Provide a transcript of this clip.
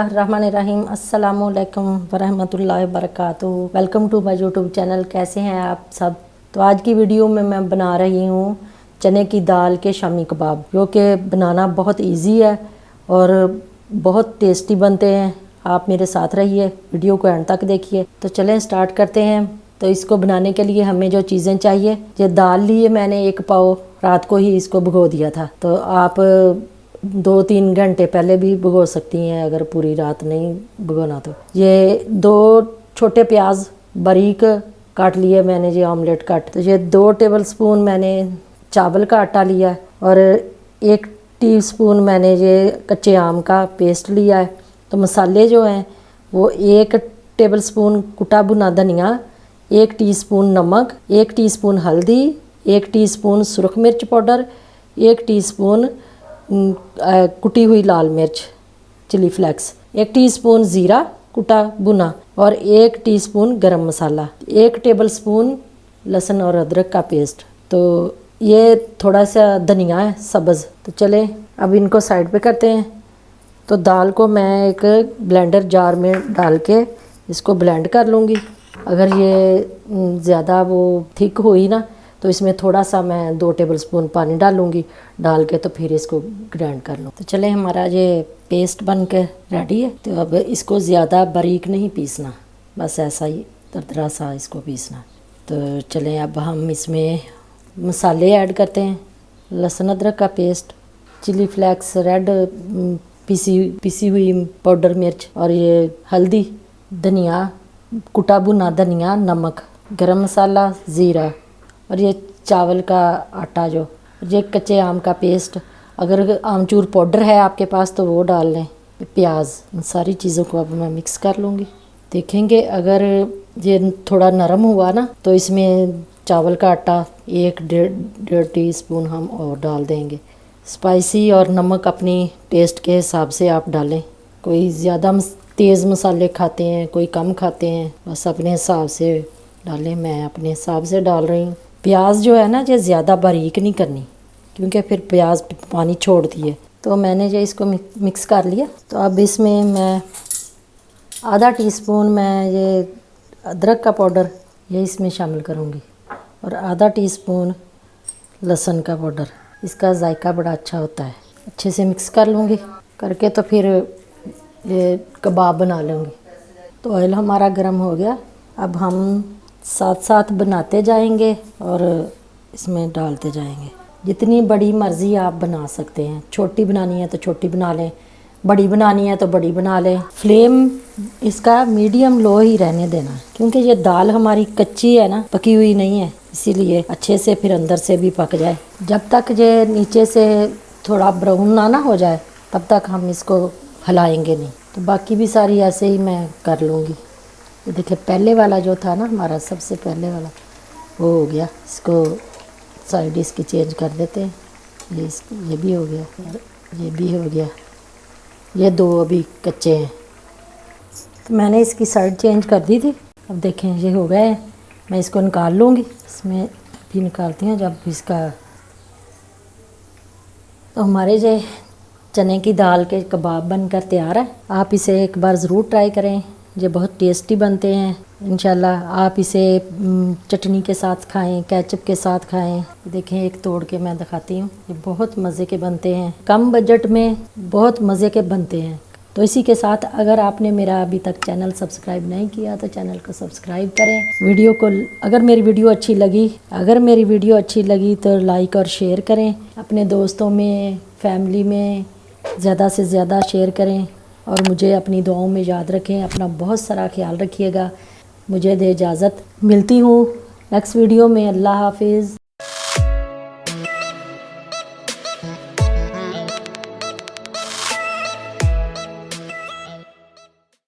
बिस्मिल्लाहिर्रहमानिर्रहीम अस्सलामुअलैकुम वरहमतुल्लाहि वबरकातुहू। Welcome to my YouTube channel. कैसे हैं आप सब। तो आज की वीडियो में मैं बना रही हूँ चने की दाल के शामी कबाब, जो कि बनाना बहुत इजी है और बहुत टेस्टी बनते हैं। आप मेरे साथ रहिए, वीडियो को एंड तक देखिए। तो चलें स्टार्ट करते हैं। तो इसको बनाने के लिए हमें जो चीज़ें चाहिए, ये दाल लिए मैंने 1 पाव, रात को ही इसको भिगो दिया था। तो आप 2-3 घंटे पहले भी भिगो सकती हैं, अगर पूरी रात नहीं भिगोना। तो ये 2 छोटे प्याज बारीक काट लिए मैंने, ये ऑमलेट कट। तो ये 2 टेबलस्पून मैंने चावल का आटा लिया और 1 टीस्पून मैंने ये कच्चे आम का पेस्ट लिया है। तो मसाले जो हैं वो 1 टेबलस्पून कुटा भुना धनिया, 1 टीस्पून नमक, 1 टीस्पून हल्दी, 1 टीस्पून सुरख मिर्च पाउडर, 1 टीस्पून कुटी हुई लाल मिर्च चिली फ्लेक्स, 1 टीस्पून ज़ीरा कुटा भुना और 1 टीस्पून गरम मसाला, 1 टेबलस्पून लहसुन और अदरक का पेस्ट। तो ये थोड़ा सा धनिया है सब्ज़। तो चले अब इनको साइड पे करते हैं। तो दाल को मैं एक ब्लेंडर जार में डाल के इसको ब्लेंड कर लूँगी। अगर ये ज़्यादा वो थिक हुई ना, तो इसमें थोड़ा सा मैं 2 टेबलस्पून पानी डालूँगी, डाल के तो फिर इसको ग्राइंड कर लूँ। तो चले हमारा ये पेस्ट बन के रेडी है। तो अब इसको ज़्यादा बारीक नहीं पीसना, बस ऐसा ही दरदरा सा इसको पीसना। तो चलें अब हम इसमें मसाले ऐड करते हैं। लहसुन अदरक का पेस्ट, चिली फ्लेक्स, रेड पीसी हुई पाउडर मिर्च और ये हल्दी, धनिया कुटा भुना धनिया, नमक, गरम मसाला, ज़ीरा और ये चावल का आटा, जो ये कच्चे आम का पेस्ट। अगर आमचूर पाउडर है आपके पास तो वो डाल लें। प्याज, इन सारी चीज़ों को अब मैं मिक्स कर लूँगी। देखेंगे अगर ये थोड़ा नरम हुआ ना, तो इसमें चावल का आटा 1-1.5 टीस्पून हम और डाल देंगे। स्पाइसी और नमक अपनी टेस्ट के हिसाब से आप डालें। कोई ज़्यादा तेज़ मसाले खाते हैं, कोई कम खाते हैं, बस अपने हिसाब से डालें। मैं अपने हिसाब से डाल रही हूँ। प्याज जो है ना, ये ज़्यादा बारीक नहीं करनी, क्योंकि फिर प्याज पानी छोड़ती है। तो मैंने जो इसको मिक्स कर लिया। तो अब इसमें मैं आधा टीस्पून मैं ये अदरक का पाउडर ये इसमें शामिल करूँगी और आधा टीस्पून लहसुन का पाउडर। इसका जायका बड़ा अच्छा होता है। अच्छे से मिक्स कर लूँगी करके, तो फिर ये कबाब बना लूँगी। तो ऑयल हमारा गर्म हो गया। अब हम साथ साथ बनाते जाएंगे और इसमें डालते जाएंगे। जितनी बड़ी मर्ज़ी आप बना सकते हैं। छोटी बनानी है तो छोटी बना लें, बड़ी बनानी है तो बड़ी बना लें। फ्लेम इसका मीडियम लो ही रहने देना, क्योंकि ये दाल हमारी कच्ची है ना, पकी हुई नहीं है, इसीलिए अच्छे से फिर अंदर से भी पक जाए। जब तक ये नीचे से थोड़ा ब्राउन ना हो जाए, तब तक हम इसको हिलाएंगे नहीं। तो बाकी भी सारी ऐसे ही मैं कर लूँगी। ये देखिए पहले वाला जो था ना हमारा, सबसे पहले वाला वो हो गया। इसको साइड इसकी चेंज कर देते हैं। ये भी हो गया और ये भी हो गया। ये 2 अभी कच्चे हैं। तो मैंने इसकी साइड चेंज कर दी थी। अब देखें ये हो गए हैं। मैं इसको निकाल लूँगी। इसमें भी निकालती हैं जब इसका। तो हमारे जो चने की दाल के कबाब बनकर तैयार है। आप इसे एक बार ज़रूर ट्राई करें। ये बहुत टेस्टी बनते हैं। इंशाल्लाह आप इसे चटनी के साथ खाएं, केचप के साथ खाएं। देखें एक तोड़ के मैं दिखाती हूँ। ये बहुत मज़े के बनते हैं, कम बजट में बहुत मज़े के बनते हैं। तो इसी के साथ अगर आपने मेरा अभी तक चैनल सब्सक्राइब नहीं किया तो चैनल को सब्सक्राइब करें। वीडियो को अगर मेरी वीडियो अच्छी लगी तो लाइक और शेयर करें। अपने दोस्तों में, फैमिली में ज़्यादा से ज़्यादा शेयर करें और मुझे अपनी दुआओं में याद रखें। अपना बहुत सारा ख्याल रखिएगा। मुझे दे इजाज़त। मिलती हूँ नेक्स्ट वीडियो में। अल्लाह हाफिज़।